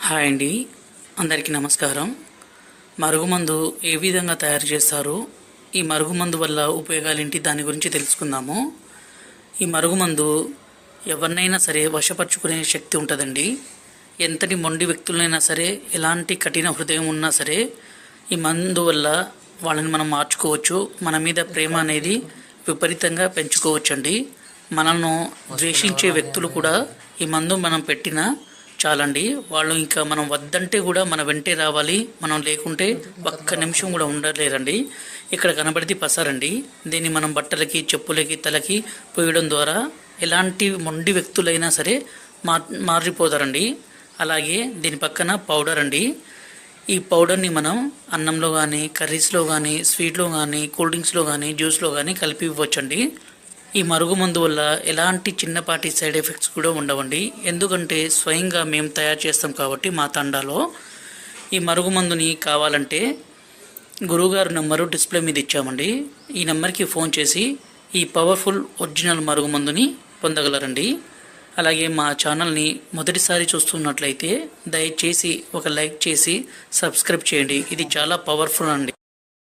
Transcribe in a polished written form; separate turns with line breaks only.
Hi అండి, అందరికీ నమస్కారం. మరుగుమందు ఏ విధంగా తయారు చేస్తారు, ఈ మరుగుమందు వల్ల ఉపయోగాలేంటి, దాని గురించి తెలుసుకుందాము. ఈ మరుగుమందు ఎవరినైనా సరే వశపరుచుకునే శక్తి ఉంటుందండి. ఎంతటి మొండి వ్యక్తులైనా సరే, ఎలాంటి కఠిన హృదయం ఉన్నా సరే, ఈ మందు వల్ల వాళ్ళని మనం మార్చుకోవచ్చు. మన మీద ప్రేమ అనేది విపరీతంగా పెంచుకోవచ్చండి. మనల్ని ద్వేషించే వ్యక్తులు కూడా ఈ మందు మనం పెట్టినా చాలండి, వాళ్ళు ఇంకా మనం వద్దంటే కూడా మన వెంటే రావాలి. మనం లేకుంటే ఒక్క నిమిషం కూడా ఉండలేరండి. ఇక్కడ కనబడితే పసారండి. దీన్ని మనం బట్టలకి, చెప్పులకి, తలకి పోయడం ద్వారా ఎలాంటి మొండి వ్యక్తులైనా సరే మారిపోతారండి. అలాగే దీని పక్కన పౌడర్ అండి. ఈ పౌడర్ని మనం అన్నంలో కానీ, కర్రీస్లో కానీ, స్వీట్లో కానీ, కూల్ డ్రింక్స్లో కానీ, జ్యూస్లో కానీ కలిపి ఇవ్వచ్చండి. ఈ మరుగుమందు వల్ల ఎలాంటి చిన్నపాటి సైడ్ ఎఫెక్ట్స్ కూడా ఉండవండి. ఎందుకంటే స్వయంగా మేము తయారు చేస్తాం కాబట్టి మా తండాలో. ఈ మరుగుమందుని కావాలంటే గురువుగారు నెంబరు డిస్ప్లే మీద ఇచ్చామండి. ఈ నెంబర్కి ఫోన్ చేసి ఈ పవర్ఫుల్ ఒరిజినల్ మరుగుమందుని పొందగలరండి. అలాగే మా ఛానల్ని మొదటిసారి చూస్తున్నట్లయితే దయచేసి ఒక లైక్ చేసి సబ్స్క్రైబ్ చేయండి. ఇది చాలా పవర్ఫుల్ అండి.